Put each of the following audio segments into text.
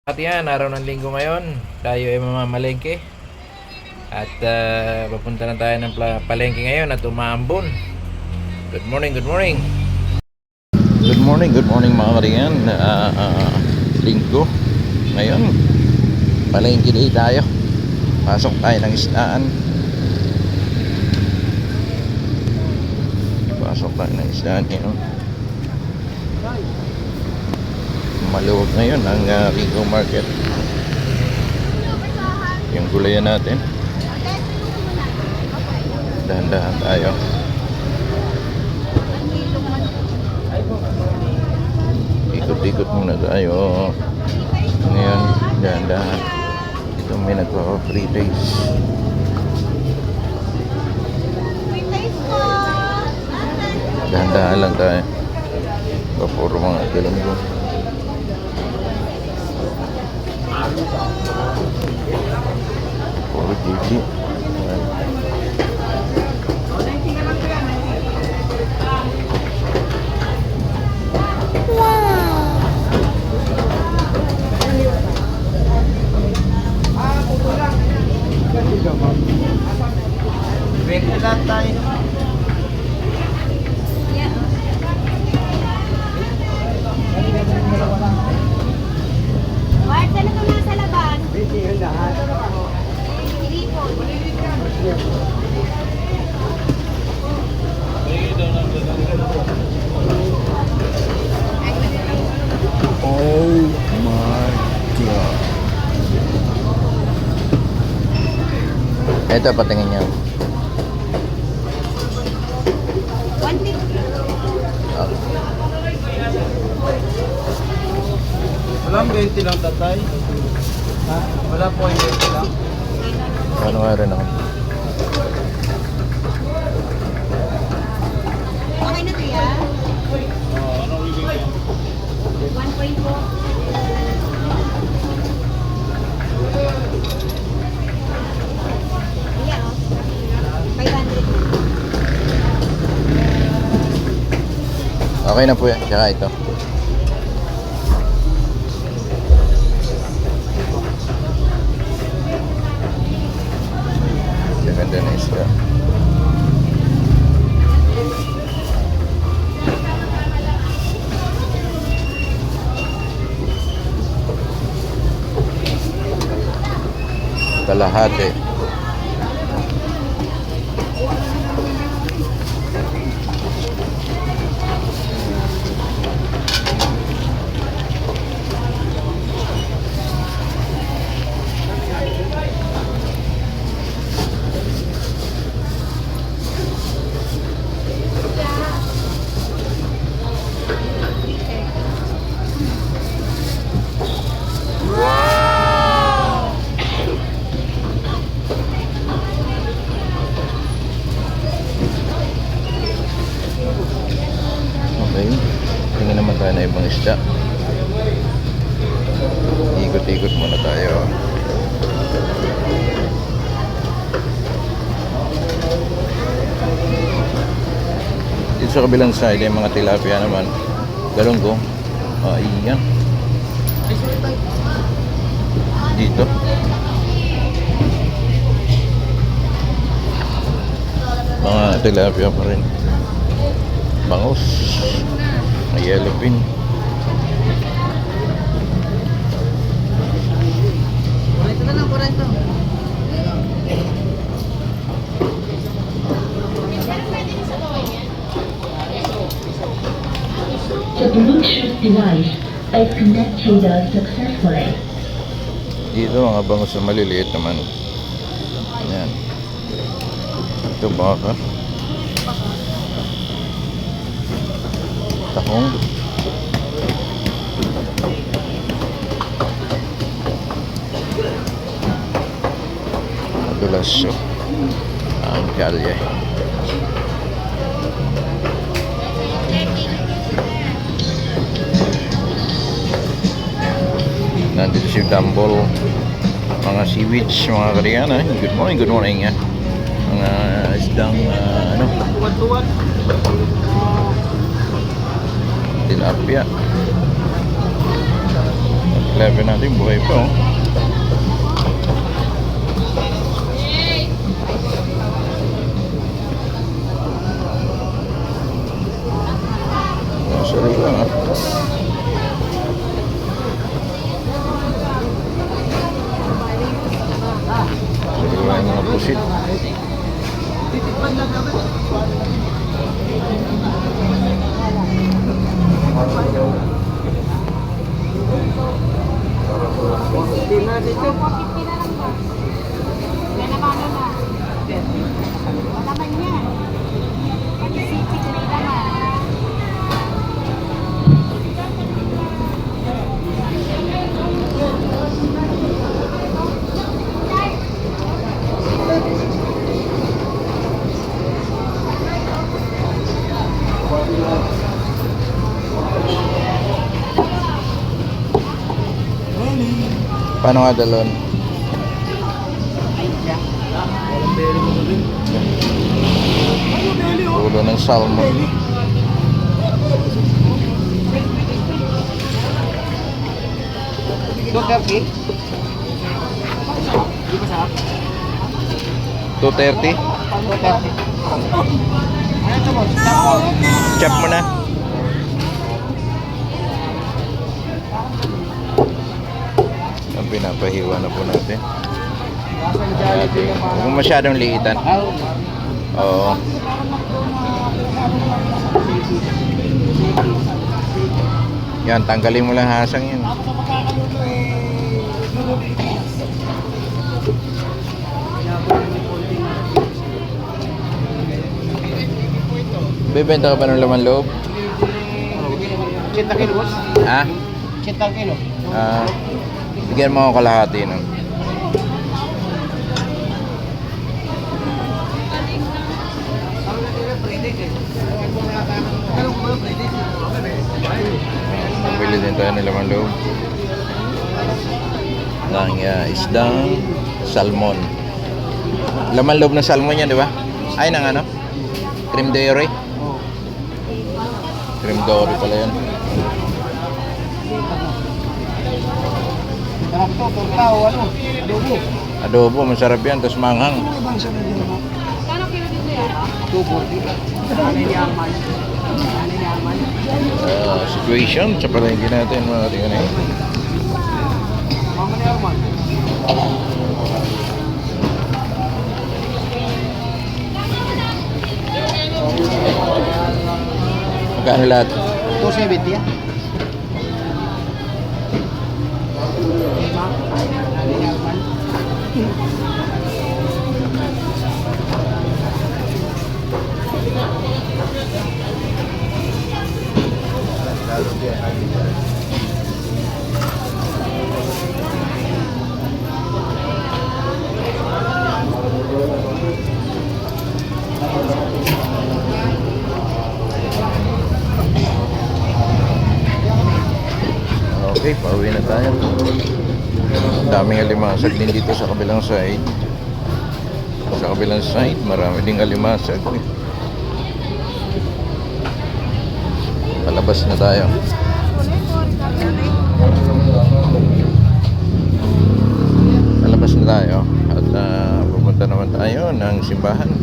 At yan, araw ng linggo ngayon, tayo ay mamamalengke. At papunta na tayo ng palengke ngayon at umaambon. Good morning, good morning. Good morning mga kariyan. Linggo. Ngayon, palengke day tayo. Pasok tayo ng isdaan. Pasok tayo ng isdaan ngayon. Maluwag ngayon ang Rico Market. Yung gulayan natin. Dahan-dahan tayo. Ikot-ikot muna tayo. Ngayon, dahan-dahan. Ito may nagpa-free taste. Dahan-dahan lang tayo. Puro mga galunggo. Puro gigi. Beke lahat tayo. Bart, ano ito nasa laban? Beke yung lahat. Ilipon. Oh my God. Ito, patingin niyo. 150. Walang 20 lang tatay. Ha? Wala po yung 20 lang. Ano nga rin ako? Okay na to ya? 1.4. Yeah, oh. 500 na. Okay na po yan. Tsaka ito. Ganda na isda. Kalahati. Okay. Tingnan naman tayo na ibang isda. Ikot-ikot muna tayo. Dito sa kabilang side ay mga tilapia naman. Galunggo. Iyan. Dito. Mga tilapia pa rin. Bangus. Yellowfin. Ito na lang po rin ito. The Bluetooth device is connected successfully. Dito mga bangus na maliliit naman. Ayan. Ito baka. Tahong. Madulas siya. Ang kalye. Nandito si Dumble. Mga seaweeds, mga kariyana. Good morning, good morning. Mga isdang ano, Tuwan-tuwan. tilapia. 11 natin, buhay pa oh. Sorry lang ah. Sorry lang yung mga pusit. Paano nga dalon? Ulo ng salmon. $2.30? Chop mo na. Ang pinapahiwa na po natin. Huwag mo masyadong liitan. Oo. Yan, tanggalin mo lang hasang yan. Bebenta ka ba ng laman loob? 80 kilo, boss. Ha? 80 kilo. Bigyan mo ako kalahati nun. Bili din tayo ng laman loob. Ng isdang salmon. Laman loob ng salmon yan, di ba? Ay, ng ano? Cream dairy. Cream dairy pala yun. Sarap to, torta o ano, adobo. Adobo, masarap yan. Tapos manghang. Ano bang sabi din mo? Kano kilo dito yan? 240. Ano yaman? Ano yaman? Situation sa palengke natin, mga tingnan eh. Mama ni Arman. Magkano lahat? 270 yan. Ano yaman? Okay, pauwi na tayo. Daming alimasag din dito sa kabilang side. Sa kabilang side, marami ding alimasag. Palabas na tayo. Palabas na tayo. At pupunta naman tayo ng simbahan.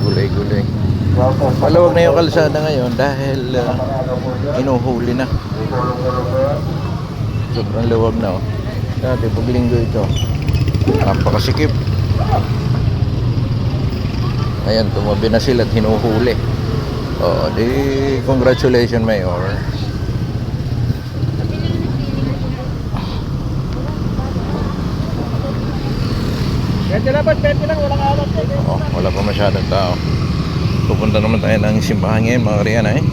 Gulay-gulay. Maluwag na yung kalsada ngayon dahil inuhuli na. Sobrang luwag na oh. Dati pag linggo ito, napakasikip. Ayan, tumabi na sila at hinuhuli. Oh, di congratulations Mayor. Pwede na ba? Pwede lang, walang alat. Oh, wala pa masyadong tao. Pupunta naman tayo ng simbahan ngayon, mga Riyan eh.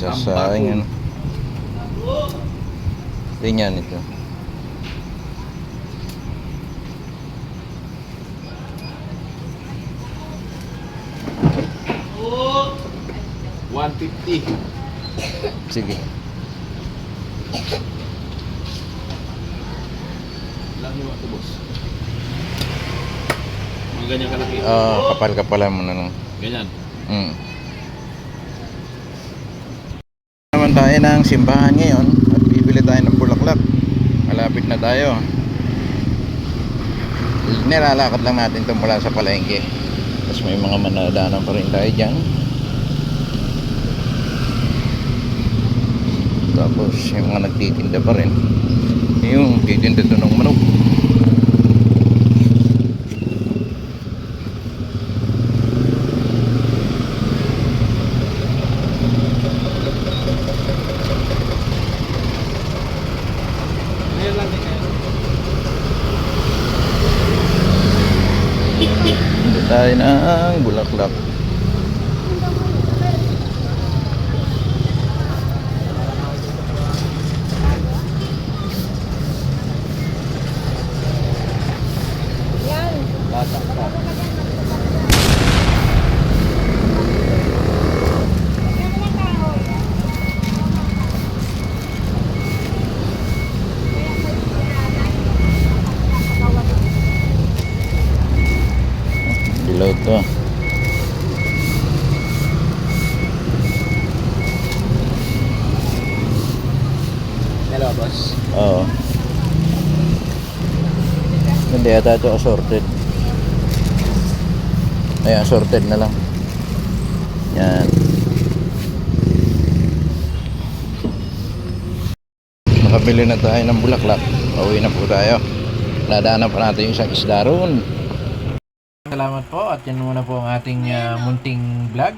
Just sayang yan. Ganyan ito. $150. Sige. Lang yung ito, boss. Mga ganyan kalaki. Kapal-kapalan mo na nung. Ganyan. tayo ng simbahan ngayon at bibili tayo ng bulaklak. Malapit na tayo. Nilalakad lang natin ito mula sa palengke. Tapos may mga manadaanan pa rin tayo dyan. Tapos yung mga nagtitinda pa rin. Yung titinda ito ng manok. Hindi tayo ng bulaklak. Dilaw ito. Hello, boss. Oo. Hindi ata ito assorted. Ay, assorted na lang. Yan. Nakabili na tayo ng bulaklak. Pauwi na po tayo. Nadaanan pa natin yung isang isda roon. Salamat po at yan muna po ang ating munting vlog.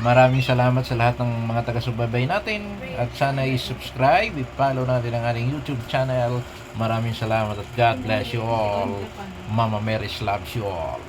Maraming salamat sa lahat ng mga taga-subaybay natin at sana i-subscribe, i-follow natin ang ating YouTube channel. Maraming salamat at God bless you all. Mama Mary loves you all.